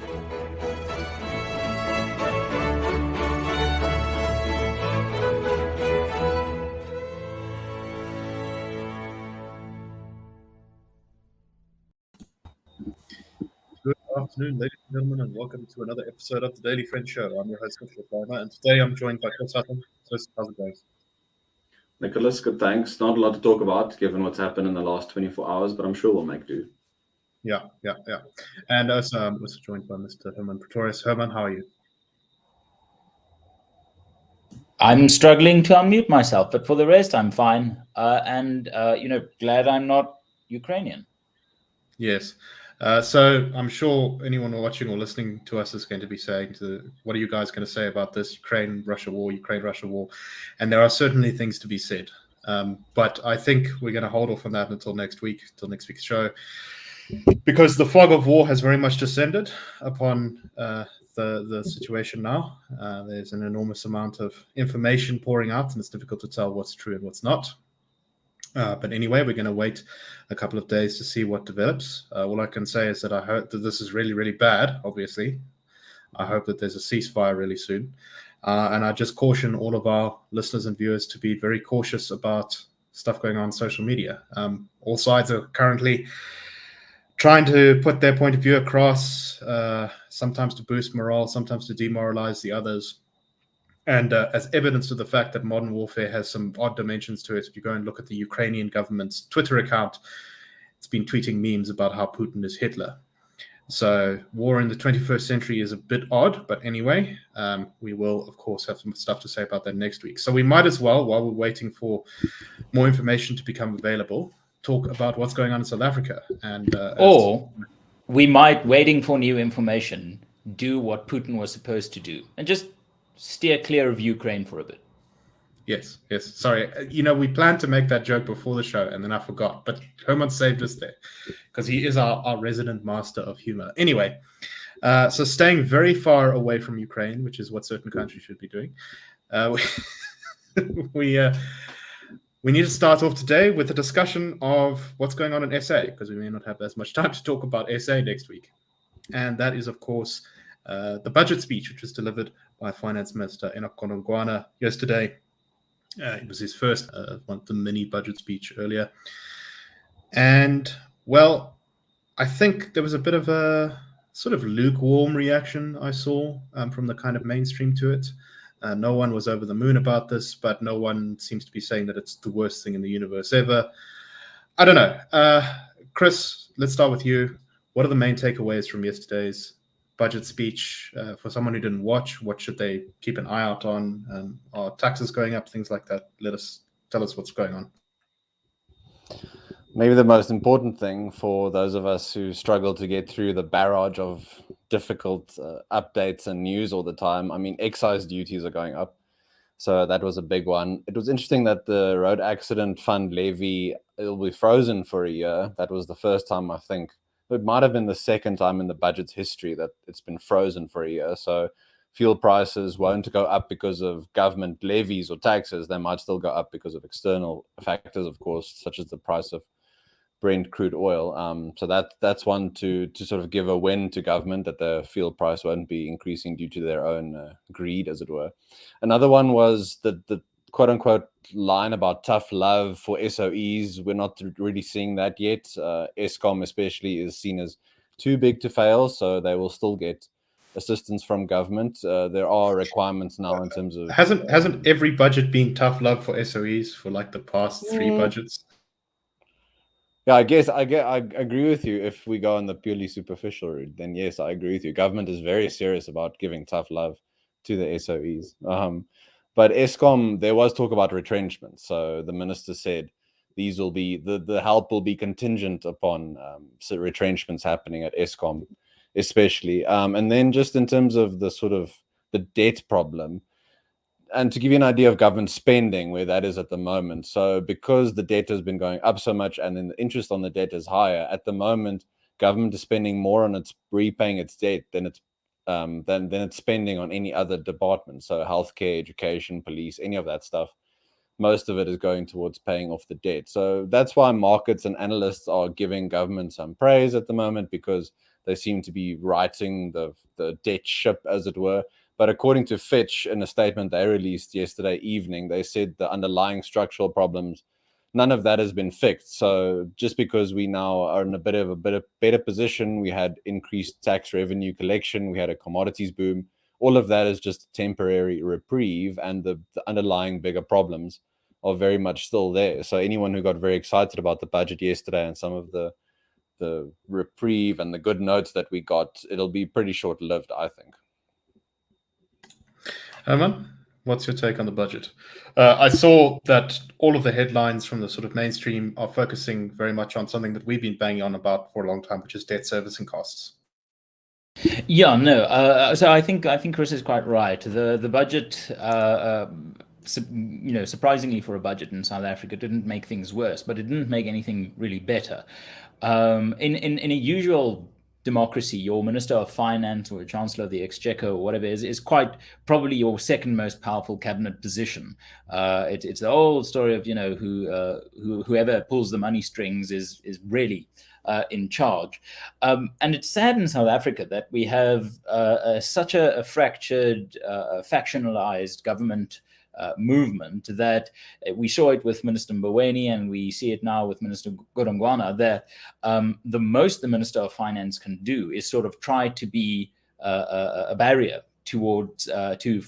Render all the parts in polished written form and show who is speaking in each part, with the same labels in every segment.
Speaker 1: Good afternoon, ladies and gentlemen, and welcome to another episode of the Daily Friend Show. I'm your host, Chris Hattingh, and today I'm joined by Chris Hattingh. Chris, how's it going?
Speaker 2: Nicholas, good, thanks. Not a lot to talk about given what's happened in the last 24 hours, but I'm sure we'll make do.
Speaker 1: Yeah. And also, I'm also joined by Mr. Hermann Pretorius. Hermann, how are you?
Speaker 3: I'm struggling to unmute myself, but for the rest, I'm fine. Glad I'm not Ukrainian.
Speaker 1: Yes. So I'm sure anyone watching or listening to us is going to be saying, what are you guys going to say about this Ukraine-Russia war? And there are certainly things to be said. But I think we're going to hold off on that until next week's show, because the fog of war has very much descended upon the situation now. There's an enormous amount of information pouring out, and it's difficult to tell what's true and what's not. But anyway, we're going to wait a couple of days to see what develops. All I can say is that I hope that this is really, really bad, obviously. I hope that there's a ceasefire really soon. And I just caution all of our listeners and viewers to be very cautious about stuff going on social media. All sides are currently trying to put their point of view across, sometimes to boost morale, sometimes to demoralize the others. And as evidence of the fact that modern warfare has some odd dimensions to it, if you go and look at the Ukrainian government's Twitter account, it's been tweeting memes about how Putin is Hitler. So war in the 21st century is a bit odd, but anyway, we will, of course, have some stuff to say about that next week. So we might as well, while we're waiting for more information to become available, talk about what's going on in South Africa. And
Speaker 3: we might, waiting for new information, do what Putin was supposed to do and just steer clear of Ukraine for a bit.
Speaker 1: Yes. Sorry. We planned to make that joke before the show, and then I forgot. But Hermann saved us there, because he is our resident master of humor. Anyway, so staying very far away from Ukraine, which is what certain countries should be doing, we need to start off today with a discussion of what's going on in SA, because we may not have as much time to talk about SA next week. And that is, of course, the budget speech, which was delivered by Finance Minister Enoch Godongwana yesterday. It was his first the mini budget speech earlier. And, well, I think there was a bit of a sort of lukewarm reaction I saw from the kind of mainstream to it. No one was over the moon about this, but no one seems to be saying that it's the worst thing in the universe ever. I don't know. Chris, let's start with you. What are the main takeaways from yesterday's budget speech? For someone who didn't watch, what should they keep an eye out on? Are taxes going up, things like that? Tell us what's going on.
Speaker 2: Maybe the most important thing for those of us who struggle to get through the barrage of difficult updates and news all the time. I mean, excise duties are going up. So that was a big one. It was interesting that the road accident fund levy, it'll be frozen for a year. That was the first time, I think. It might have been the second time in the budget's history that it's been frozen for a year. So fuel prices won't go up because of government levies or taxes. They might still go up because of external factors, of course, such as the price of Brent crude oil. So that's one to sort of give a win to government, that the fuel price won't be increasing due to their own greed, as it were. Another one was the quote unquote line about tough love for SOEs. We're not really seeing that yet. Eskom especially is seen as too big to fail, so they will still get assistance from government. There are requirements now in terms of...
Speaker 1: Hasn't every budget been tough love for SOEs for like the past three budgets?
Speaker 2: Yeah, I guess I agree with you. If we go on the purely superficial route, then yes, I agree with you. Government is very serious about giving tough love to the SOEs. But Eskom, there was talk about retrenchment. So the minister said these will be, the help will be contingent upon retrenchments happening at Eskom, especially. And then just in terms of the sort of the debt problem, and to give you an idea of government spending, where that is at the moment. So because the debt has been going up so much and then the interest on the debt is higher, at the moment, government is spending more on its repaying its debt than it's spending on any other department. So healthcare, education, police, any of that stuff. Most of it is going towards paying off the debt. So that's why markets and analysts are giving government some praise at the moment, because They seem to be righting the debt ship, as it were. But according to Fitch, in a statement they released yesterday evening, they said the underlying structural problems, none of that has been fixed. So just because we now are in a bit of better position, we had increased tax revenue collection, we had a commodities boom, all of that is just a temporary reprieve, and the underlying bigger problems are very much still there. So anyone who got very excited about the budget yesterday and some of the reprieve and the good notes that we got, it'll be pretty short-lived, I think.
Speaker 1: Herman, what's your take on the budget? I saw that all of the headlines from the sort of mainstream are focusing very much on something that we've been banging on about for a long time, which is debt servicing costs.
Speaker 3: Yeah, no. So I think Chris is quite right. The budget, surprisingly for a budget in South Africa, didn't make things worse, but it didn't make anything really better. In a usual democracy, your Minister of Finance or Chancellor of the Exchequer or whatever is quite probably your second most powerful cabinet position. It's the old story of whoever pulls the money strings is really in charge. And it's sad in South Africa that we have such a fractured, factionalized government movement that we saw it with Minister Mboweni, and we see it now with Minister Godongwana, that the most the Minister of Finance can do is sort of try to be a barrier towards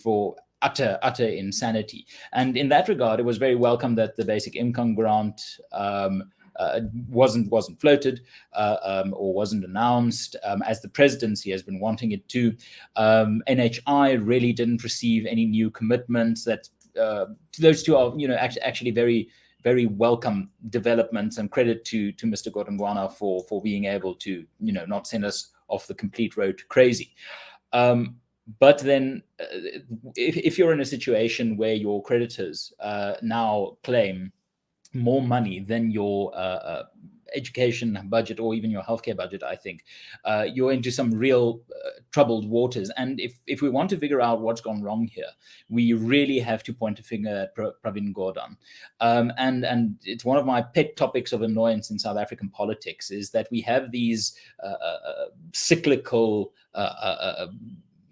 Speaker 3: for utter insanity. And in that regard, it was very welcome that the basic income grant wasn't floated or wasn't announced as the presidency has been wanting it to. NHI really didn't receive any new commitments. That those two are actually very, very welcome developments, and credit to Mr. Godongwana for being able to not send us off the complete road to crazy. But then if you're in a situation where your creditors now claim more money than your education budget or even your healthcare budget, I think you're into some real troubled waters. And if we want to figure out what's gone wrong here, we really have to point a finger at Pravin Gordhan. And it's one of my pet topics of annoyance in South African politics is that we have these cyclical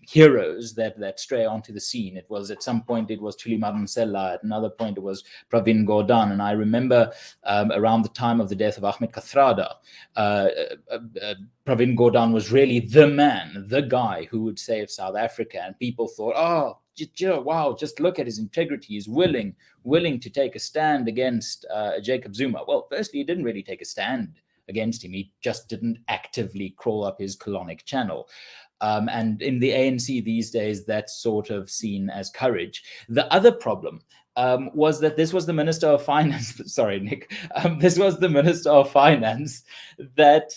Speaker 3: heroes that stray onto the scene. It was at some point it was Thuli Madonsela, at another point it was Pravin Gordhan, and I remember around the time of the death of Ahmed Kathrada, Pravin Gordhan was really the man, the guy who would save South Africa, and people thought, oh, wow, just look at his integrity. He's willing to take a stand against Jacob Zuma. Well, firstly, he didn't really take a stand against him. He just didn't actively crawl up his colonic channel. And in the ANC these days, that's sort of seen as courage. The other problem was that this was the Minister of Finance. Sorry, Nick. This was the Minister of Finance that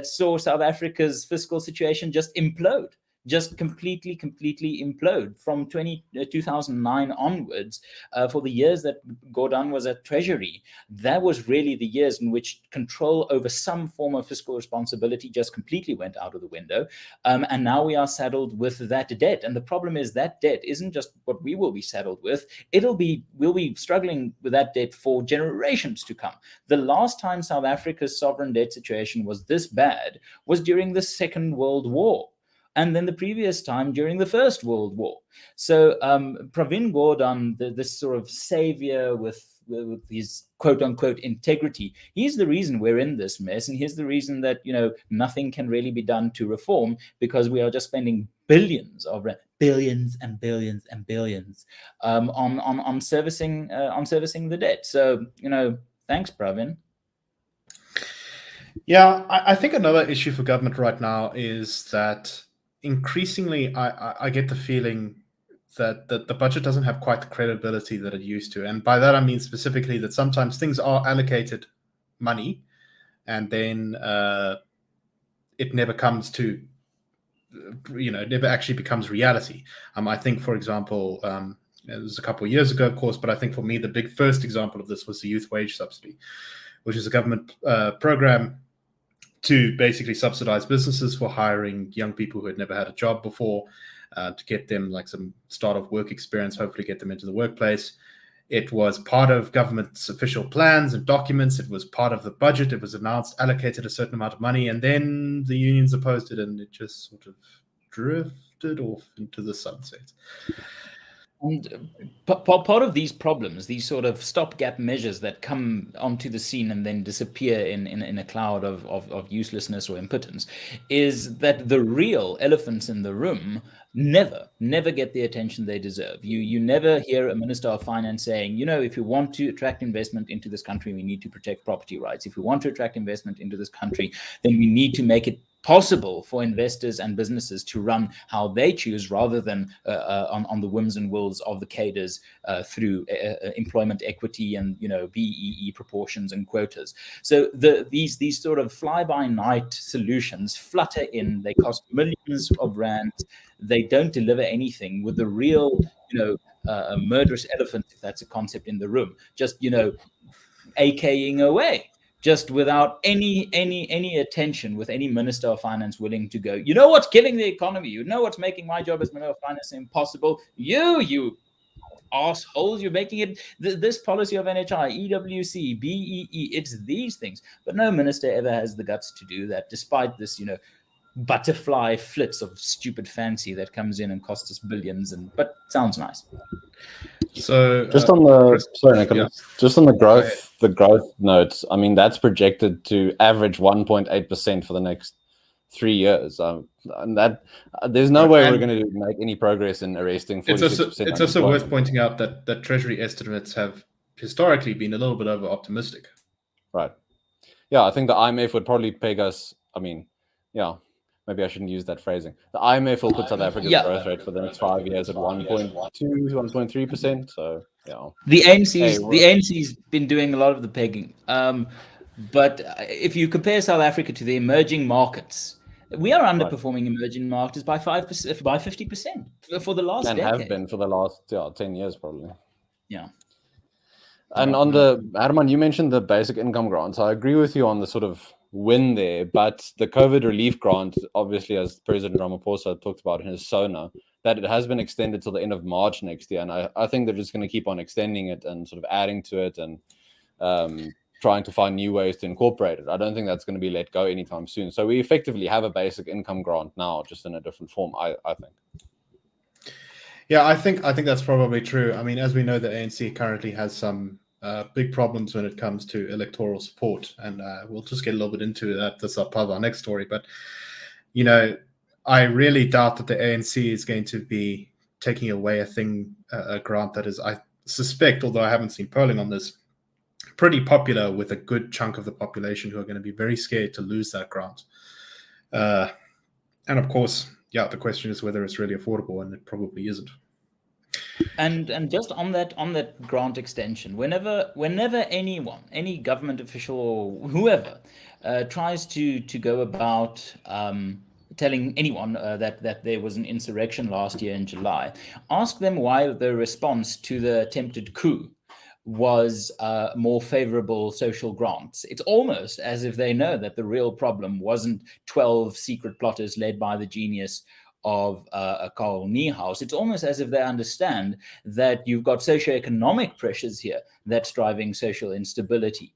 Speaker 3: saw South Africa's fiscal situation just implode. Just completely implode from 2009 onwards. For the years that Gordhan was at Treasury, that was really the years in which control over some form of fiscal responsibility just completely went out of the window. And now we are saddled with that debt. And the problem is that debt isn't just what we will be saddled with. We'll be struggling with that debt for generations to come. The last time South Africa's sovereign debt situation was this bad was during the Second World War. And then the previous time during the First World War. So Pravin Gordhan, this sort of savior with his quote-unquote integrity, he's the reason we're in this mess. And he's the reason that, nothing can really be done to reform, because we are just spending billions and billions on servicing the debt. So, thanks, Pravin.
Speaker 1: Yeah, I think another issue for government right now is that increasingly, I get the feeling that the budget doesn't have quite the credibility that it used to. And by that, I mean specifically that sometimes things are allocated money and then it never comes to, it never actually becomes reality. I think, for example, it was a couple of years ago, of course, but I think for me, the big first example of this was the youth wage subsidy, which is a government program to basically subsidize businesses for hiring young people who had never had a job before, to get them like some start of work experience, hopefully get them into the workplace. It was part of government's official plans and documents. It was part of the budget. It was announced, allocated a certain amount of money, and then the unions opposed it, and it just sort of drifted off into the sunset.
Speaker 3: And part of these problems, these sort of stopgap measures that come onto the scene and then disappear in a cloud of uselessness or impotence, is that the real elephants in the room never get the attention they deserve. You never hear a minister of finance saying, if you want to attract investment into this country, we need to protect property rights. If we want to attract investment into this country, then we need to make it possible for investors and businesses to run how they choose, rather than on the whims and wills of the cadres through employment equity and BEE proportions and quotas. So these sort of fly-by-night solutions flutter in. They cost millions of rands. They don't deliver anything, with the real a murderous elephant, if that's a concept in the room, just AKing away, just without any attention, with any minister of finance willing to go, what's killing the economy? What's making my job as minister of finance impossible? You assholes, you're making it this policy of NHI, EWC, BEE, it's these things. But no minister ever has the guts to do that, despite this, butterfly flits of stupid fancy that comes in and costs us billions, but sounds nice.
Speaker 1: So
Speaker 2: just on the Nicholas, just on the growth notes, I mean, that's projected to average 1.8% for the next 3 years. And that there's no way we're going to make any progress in arresting 46%.
Speaker 1: It's also worth pointing out that Treasury estimates have historically been a little bit over optimistic.
Speaker 2: Right. Yeah, I think the IMF would probably peg us. I mean, yeah. Maybe I shouldn't use that phrasing. The IMF will put South Africa's growth rate for the next 5 years at 1.2, 1.3%. So, yeah.
Speaker 3: The ANC's been doing a lot of the pegging. But if you compare South Africa to the emerging markets, we are underperforming emerging markets by 50% for the last decade.
Speaker 2: And have been for the last 10 years, probably.
Speaker 3: Yeah.
Speaker 2: And on Hermann, you mentioned the basic income grants. I agree with you on the sort of win there, but the COVID relief grant, obviously, as President Ramaphosa talked about in his SONA, that it has been extended till the end of March next year. And I think they're just going to keep on extending it and sort of adding to it and trying to find new ways to incorporate it. I don't think that's going to be let go anytime soon. So we effectively have a basic income grant now, just in a different form, I think.
Speaker 1: Yeah, I think that's probably true. I mean, as we know, the ANC currently has some big problems when it comes to electoral support, and we'll just get a little bit into that. That's part of our next story. But I really doubt that the ANC is going to be taking away a grant that is, I suspect, although I haven't seen polling on this, pretty popular with a good chunk of the population who are going to be very scared to lose that grant. And of course, the question is whether it's really affordable, and it probably isn't.
Speaker 3: And just on that grant extension, whenever anyone, any government official or whoever, tries to go about telling anyone that there was an insurrection last year in July, ask them why the response to the attempted coup was more favorable social grants. It's almost as if they know that the real problem wasn't 12 secret plotters led by the genius of Karl Niehaus. It's almost as if they understand that you've got socioeconomic pressures here that's driving social instability.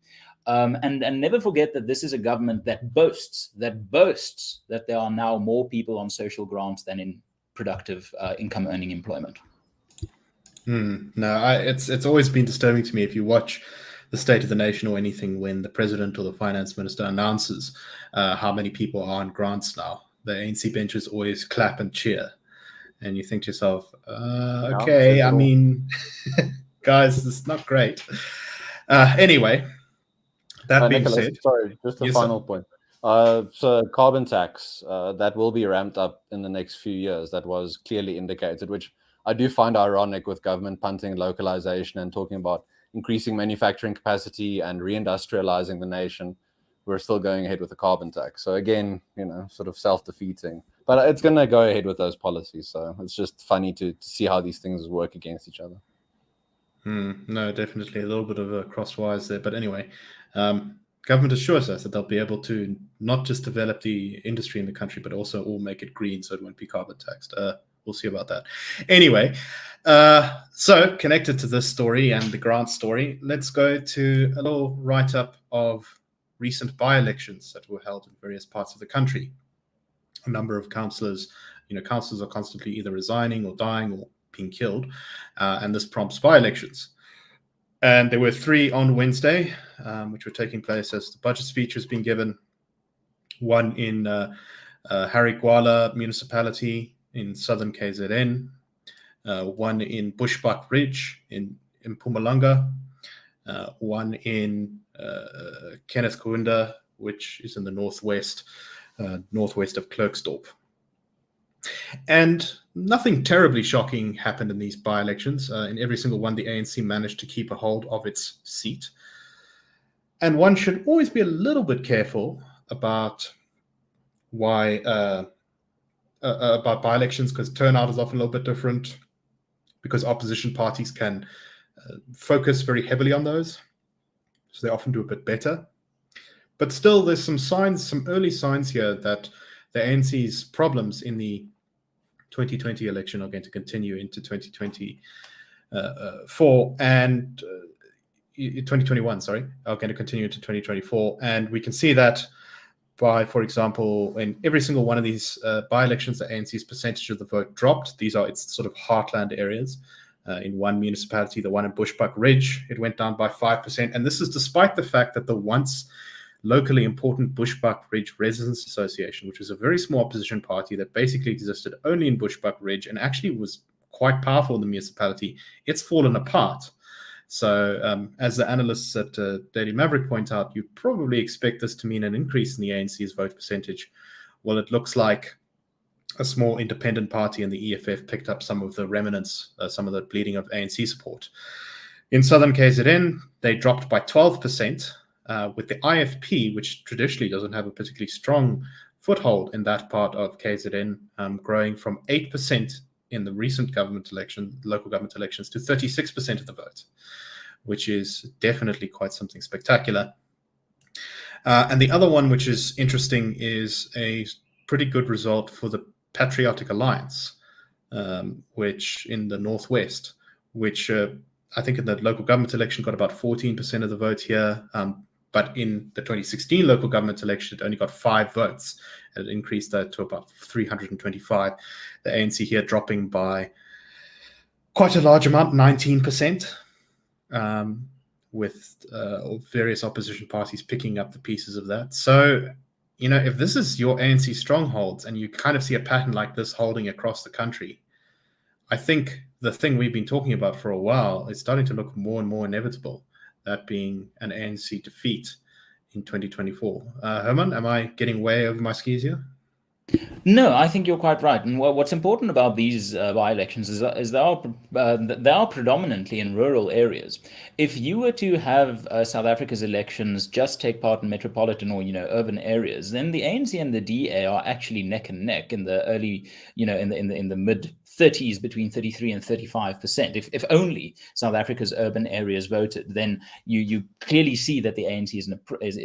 Speaker 3: And never forget that this is a government that boasts that there are now more people on social grants than in productive income earning employment.
Speaker 1: No, it's always been disturbing to me if you watch the State of the Nation or anything, when the president or the finance minister announces how many people are on grants now. The ANC benches always clap and cheer, and you think to yourself, okay, I mean, guys, this is not great. Anyway, that being
Speaker 2: Nicholas,
Speaker 1: said,
Speaker 2: sorry, just a final point. So carbon tax, that will be ramped up in the next few years. That was clearly indicated, which I do find ironic, with government punting localization and talking about increasing manufacturing capacity and reindustrializing the nation. We're still going ahead with the carbon tax. So again, sort of self-defeating. But it's going to go ahead with those policies. So it's just funny to see how these things work against each other.
Speaker 1: No, definitely a little bit of a crosswise there. But anyway, government assures us that they'll be able to not just develop the industry in the country, but also all make it green, so it won't be carbon taxed. we'll see about that. Anyway, so connected to this story and the Grant story, let's go to a little write-up of recent by-elections that were held in various parts of the country. A number of councillors, councillors are constantly either resigning or dying or being killed, and this prompts by-elections. And there were 3 on Wednesday, which were taking place as the budget speech was being given. One in Harigwala municipality in southern KZN, one in Bushbuck Ridge in Mpumalanga, one in Kenneth Kaunda, which is in the northwest of Klerksdorp. And nothing terribly shocking happened in these by-elections. In every single one, the ANC managed to keep a hold of its seat. And one should always be a little bit careful about about by-elections, because turnout is often a little bit different, because opposition parties can focus very heavily on those, so they often do a bit better. But still, there's some early signs here that the ANC's problems in the 2020 election are going to continue into 2024 and 2021, are going to continue into 2024. And we can see that by, for example, in every single one of these by-elections, the ANC's percentage of the vote dropped. These are its sort of heartland areas. In one municipality, the one in Bushbuck Ridge, it went down by 5%. And this is despite the fact that the once locally important Bushbuck Ridge Residents Association, which was a very small opposition party that basically existed only in Bushbuck Ridge and actually was quite powerful in the municipality, it's fallen apart. So as the analysts at Daily Maverick point out, you probably expect this to mean an increase in the ANC's vote percentage. Well, it looks like a small independent party in the EFF picked up some of the remnants, some of the bleeding of ANC support. In southern KZN, they dropped by 12%, with the IFP, which traditionally doesn't have a particularly strong foothold in that part of KZN, growing from 8% in the recent local government elections to 36% of the vote, which is definitely quite something spectacular. And the other one, which is interesting, is a pretty good result for the Patriotic Alliance, which in the northwest, which I think in the local government election got about 14% of the vote here. But in the 2016 local government election, it only got 5 votes. And it increased that to about 325. The ANC here dropping by quite a large amount, 19%, with various opposition parties picking up the pieces of that. So, if this is your ANC strongholds and you kind of see a pattern like this holding across the country, I think the thing we've been talking about for a while is starting to look more and more inevitable, that being an ANC defeat in 2024. Herman, am I getting way over my skis here?
Speaker 3: No, I think you're quite right. And what's important about these by-elections is they are predominantly in rural areas. If you were to have South Africa's elections just take part in metropolitan or urban areas, then the ANC and the DA are actually neck and neck in the early, in the mid 30s, between 33 and 35%. If only South Africa's urban areas voted, then you clearly see that the ANC is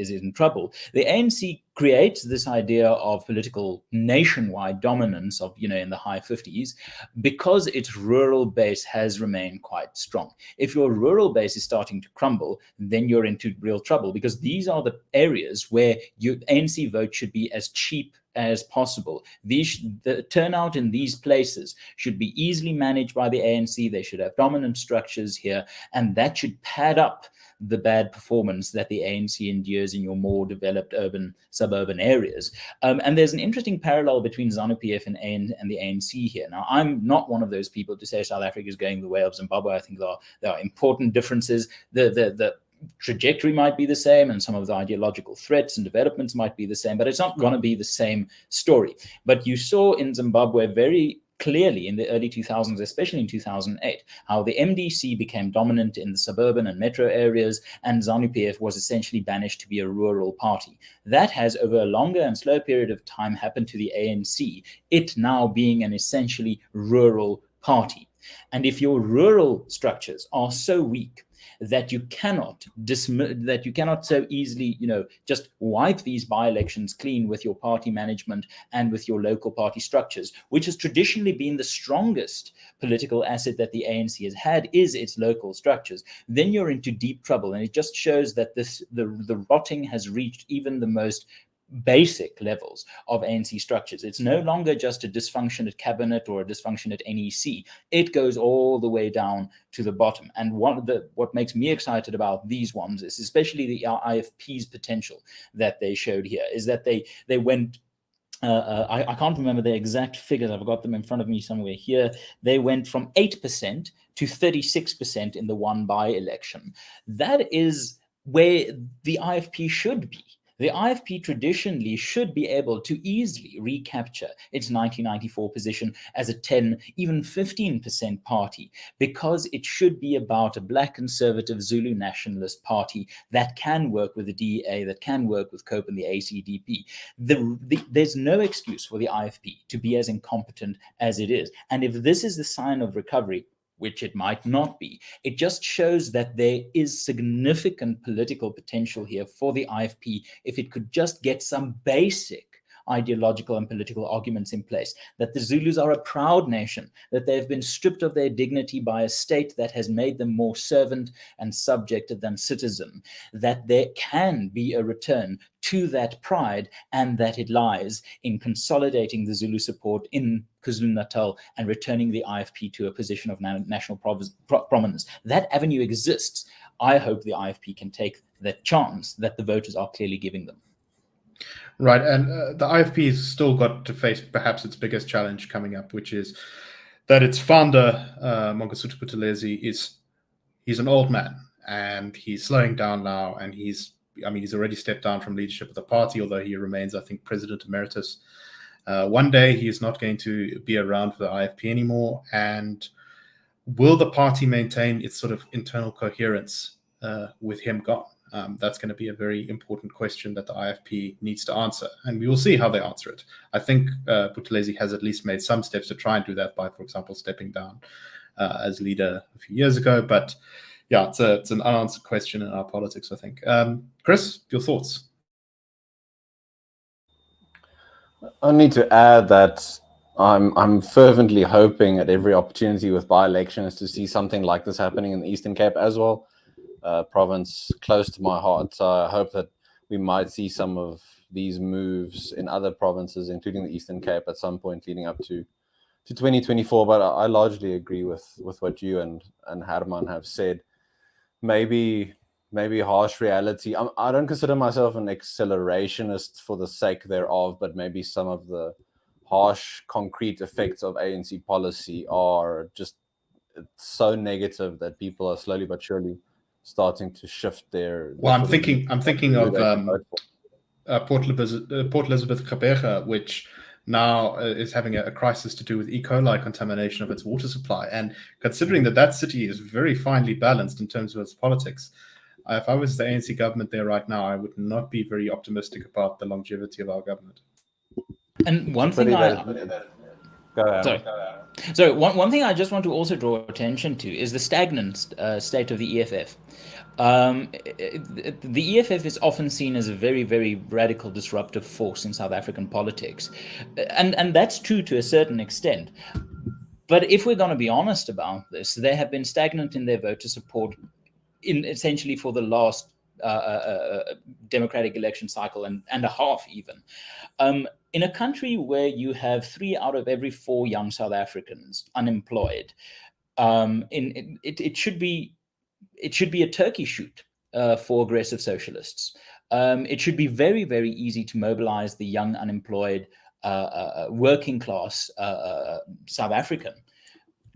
Speaker 3: in trouble. The ANC creates this idea of political nationwide dominance of, in the high 50s, because its rural base has remained quite strong. If your rural base is starting to crumble, then you're into real trouble, because these are the areas where your ANC vote should be as cheap as possible. The turnout in these places should be easily managed by the ANC. They should have dominant structures here, and that should pad up the bad performance that the ANC endures in your more developed urban, suburban areas. And there's an interesting parallel between ZANU-PF and the ANC here. Now, I'm not one of those people to say South Africa is going the way of Zimbabwe. I think there are important differences. The trajectory might be the same, and some of the ideological threats and developments might be the same, but it's not going to be the same story. But you saw in Zimbabwe very clearly in the early 2000s, especially in 2008, how the MDC became dominant in the suburban and metro areas, and ZANU-PF was essentially banished to be a rural party. That has, over a longer and slower period of time, happened to the ANC, it now being an essentially rural party. And if your rural structures are so weak, that you cannot so easily, just wipe these by-elections clean with your party management and with your local party structures, which has traditionally been the strongest political asset that the ANC has had, is its local structures. Then you're into deep trouble, and it just shows that the rotting has reached even the most basic levels of ANC structures. It's no longer just a dysfunction at cabinet or a dysfunction at NEC. It goes all the way down to the bottom. And what makes me excited about these ones is especially the IFP's potential that they showed here, is that they went, I can't remember the exact figures, I've got them in front of me somewhere here. They went from 8% to 36% in the one by-election. That is where the IFP should be. The IFP traditionally should be able to easily recapture its 1994 position as a 10, even 15% party, because it should be about a black conservative Zulu nationalist party that can work with the DEA, that can work with COPE and the ACDP. There's no excuse for the IFP to be as incompetent as it is. And if this is the sign of recovery, which it might not be, it just shows that there is significant political potential here for the IFP if it could just get some basic ideological and political arguments in place, that the Zulus are a proud nation, that they've been stripped of their dignity by a state that has made them more servant and subject than citizen, that there can be a return to that pride, and that it lies in consolidating the Zulu support in KwaZulu-Natal and returning the IFP to a position of national prominence. That avenue exists. I hope the IFP can take that chance that the voters are clearly giving them.
Speaker 1: Right, and the IFP has still got to face perhaps its biggest challenge coming up, which is that its founder, Mangosuthu Buthelezi, he's an old man, and he's slowing down now, and he's already stepped down from leadership of the party, although he remains, I think, president emeritus. One day he is not going to be around for the IFP anymore, and will the party maintain its sort of internal coherence with him gone? That's going to be a very important question that the IFP needs to answer, and we will see how they answer it. I think Buthelezi has at least made some steps to try and do that by, for example, stepping down as leader a few years ago. But yeah, it's an unanswered question in our politics, I think. Chris, your thoughts?
Speaker 2: I need to add that I'm fervently hoping at every opportunity with by-elections to see something like this happening in the Eastern Cape as well. Province close to my heart. So I hope that we might see some of these moves in other provinces, including the Eastern Cape, at some point leading up to 2024. But I largely agree with what you and Hermann have said. Maybe harsh reality. I don't consider myself an accelerationist for the sake thereof, but maybe some of the harsh, concrete effects of ANC policy are just so negative that people are slowly but surely starting to shift their.
Speaker 1: Well, I'm thinking of Port Elizabeth Gqeberha, which now is having a crisis to do with E. coli contamination of its water supply. And considering that city is very finely balanced in terms of its politics, if I was the ANC government there right now, I would not be very optimistic about the longevity of our government.
Speaker 3: And one thing one thing I just want to also draw attention to is the stagnant state of the EFF. The EFF is often seen as a very, very radical disruptive force in South African politics. And that's true to a certain extent. But if we're going to be honest about this, they have been stagnant in their voter support essentially for the last democratic election cycle and a half even. In a country where you have 3 out of every 4 young South Africans unemployed, it should be a turkey shoot for aggressive socialists. It should be very, very easy to mobilize the young, unemployed, working class South African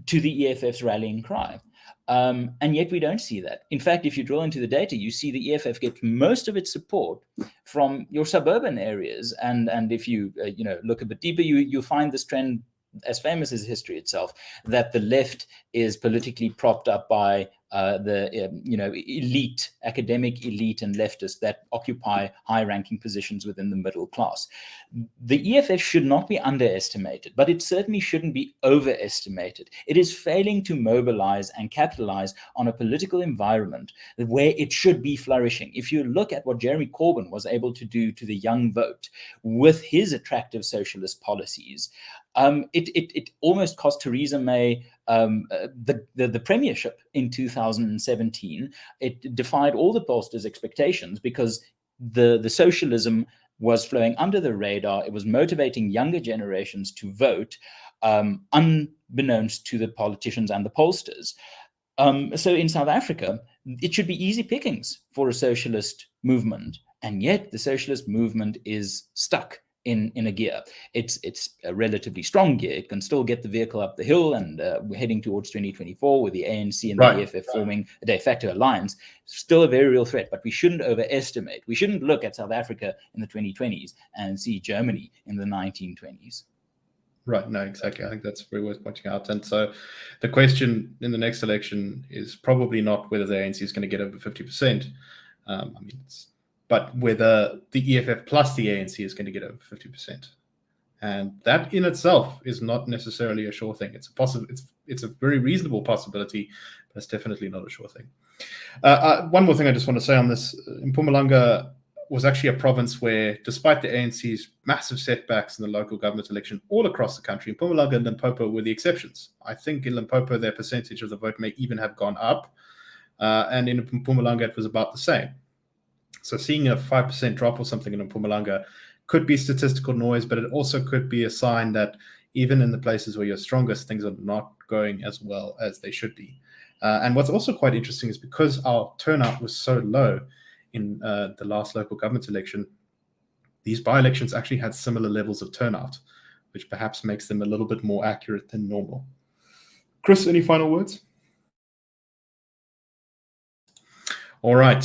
Speaker 3: to the EFF's rallying cry. And yet we don't see that. In fact, if you drill into the data, you see the EFF get most of its support from your suburban areas. And if you look a bit deeper, you find this trend, as famous as history itself, that the left is politically propped up by elite, academic elite and leftists that occupy high-ranking positions within the middle class. The EFF should not be underestimated, but it certainly shouldn't be overestimated. It is failing to mobilize and capitalize on a political environment where it should be flourishing. If you look at what Jeremy Corbyn was able to do to the young vote with his attractive socialist policies, it almost cost Theresa May the premiership in 2017. It defied all the pollsters' expectations because the socialism was flowing under the radar. It was motivating younger generations to vote, unbeknownst to the politicians and the pollsters. So in South Africa, it should be easy pickings for a socialist movement, and yet the socialist movement is stuck in a gear. It's a relatively strong gear. It can still get the vehicle up the hill, and we're heading towards 2024 with the ANC and the EFF forming a de facto alliance. Still a very real threat, but we shouldn't overestimate. We shouldn't look at South Africa in the 2020s and see Germany in the 1920s.
Speaker 1: Right, no, exactly. I think that's very worth pointing out. And so the question in the next election is probably not whether the ANC is going to get over 50%. But whether the EFF plus the ANC is going to get over 50%. And that in itself is not necessarily a sure thing. It's a very reasonable possibility, but it's definitely not a sure thing. One more thing I just want to say on this. Mpumalanga was actually a province where, despite the ANC's massive setbacks in the local government election all across the country, Mpumalanga and Limpopo were the exceptions. I think in Limpopo, their percentage of the vote may even have gone up. And in Mpumalanga, it was about the same. So seeing a 5% drop or something in Mpumalanga could be statistical noise, but it also could be a sign that even in the places where you're strongest, things are not going as well as they should be. And what's also quite interesting is because our turnout was so low in the last local government election, these by-elections actually had similar levels of turnout, which perhaps makes them a little bit more accurate than normal. Chris, any final words? All right.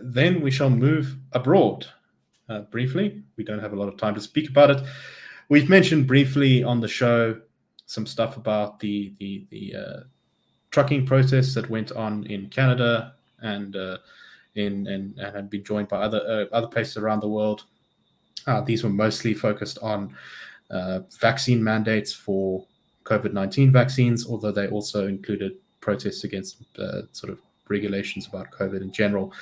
Speaker 1: Then we shall move abroad. Briefly, we don't have a lot of time to speak about it. We've mentioned briefly on the show some stuff about the trucking protests that went on in Canada and had been joined by other places around the world. These were mostly focused on vaccine mandates for COVID-19 vaccines, although they also included protests against sort of regulations about COVID in general.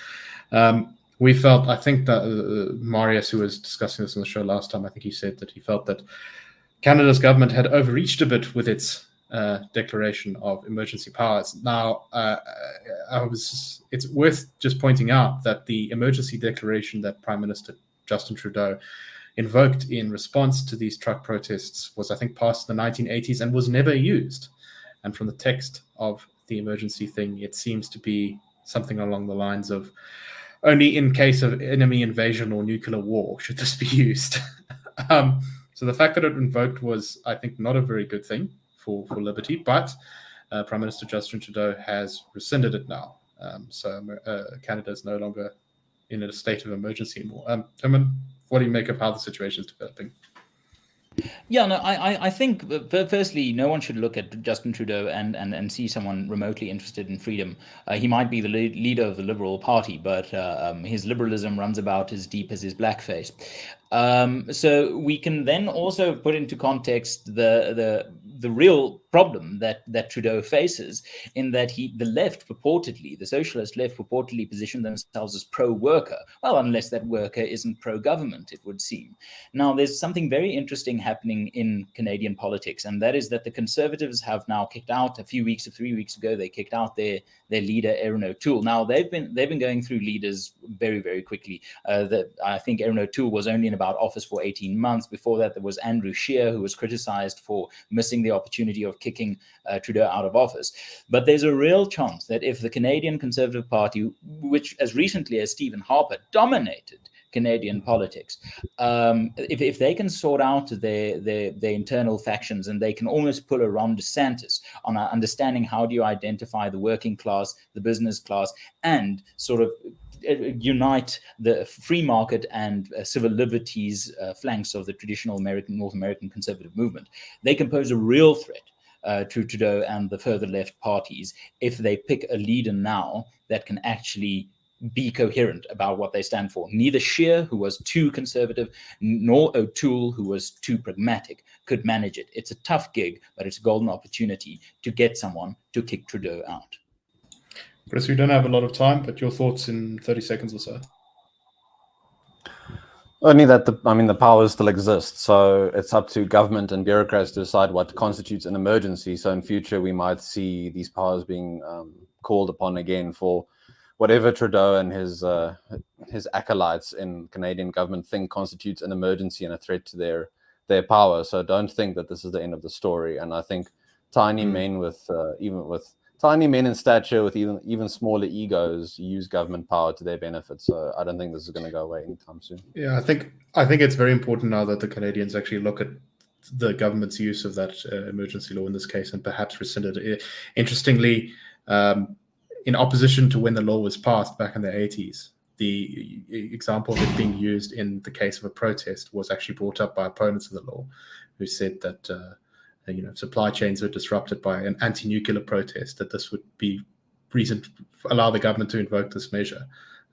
Speaker 1: We felt, I think that Marius, who was discussing this on the show last time, I think he said that he felt that Canada's government had overreached a bit with its declaration of emergency powers. Now, it's worth just pointing out that the emergency declaration that Prime Minister Justin Trudeau invoked in response to these truck protests was, I think, passed in the 1980s and was never used. And from the text of the emergency thing, it seems to be something along the lines of only in case of enemy invasion or nuclear war should this be used. So the fact that it invoked was, I think, not a very good thing for liberty, but Prime Minister Justin Trudeau has rescinded it now. So Canada is no longer in a state of emergency anymore. Herman, what do you make of how the situation is developing?
Speaker 3: Yeah, no, I think, firstly, no one should look at Justin Trudeau and see someone remotely interested in freedom. He might be the leader of the Liberal Party, but his liberalism runs about as deep as his blackface. So we can then also put into context the real problem that Trudeau faces, in that the socialist left purportedly position themselves as pro-worker. Well, unless that worker isn't pro-government, it would seem. Now, there's something very interesting happening in Canadian politics, and that is that the Conservatives have now kicked out, 3 weeks ago, they kicked out their leader, Erin O'Toole. Now, they've been going through leaders very, very quickly. I think Erin O'Toole was only in about office for 18 months. Before that, there was Andrew Scheer, who was criticized for missing the opportunity of kicking Trudeau out of office. But there's a real chance that if the Canadian Conservative Party, which as recently as Stephen Harper dominated Canadian politics, if they can sort out their internal factions, and they can almost pull a Ron DeSantis on understanding how do you identify the working class, the business class, and sort of unite the free market and civil liberties flanks of the traditional North American conservative movement, they can pose a real threat Trudeau and the further left parties if they pick a leader now that can actually be coherent about what they stand for. Neither Scheer, who was too conservative, nor O'Toole, who was too pragmatic, could manage it. It's a tough gig, but it's a golden opportunity to get someone to kick Trudeau out.
Speaker 1: Chris, we don't have a lot of time, but your thoughts in 30 seconds or so.
Speaker 2: Only that the powers still exist, so it's up to government and bureaucrats to decide what constitutes an emergency. So in future, we might see these powers being called upon again for whatever Trudeau and his acolytes in Canadian government think constitutes an emergency and a threat to their power. So don't think that this is the end of the story. And I think tiny men with tiny men in stature with even smaller egos use government power to their benefit. So I don't think this is going to go away anytime soon.
Speaker 1: Yeah, I think it's very important now that the Canadians actually look at the government's use of that emergency law in this case and perhaps rescind it. Interestingly, in opposition to when the law was passed back in the 80s, the example of it being used in the case of a protest was actually brought up by opponents of the law, who said that supply chains were disrupted by an anti-nuclear protest, that this would be reason to allow the government to invoke this measure.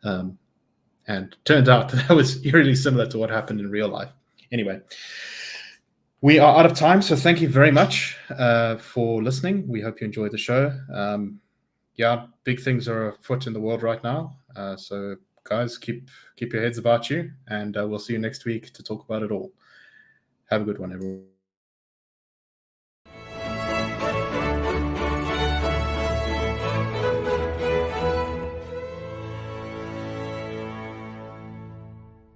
Speaker 1: And turned out that was eerily similar to what happened in real life. Anyway, we are out of time, so thank you very much for listening. We hope you enjoyed the show. Big things are afoot in the world right now. So guys, keep your heads about you, and we'll see you next week to talk about it all. Have a good one, everyone.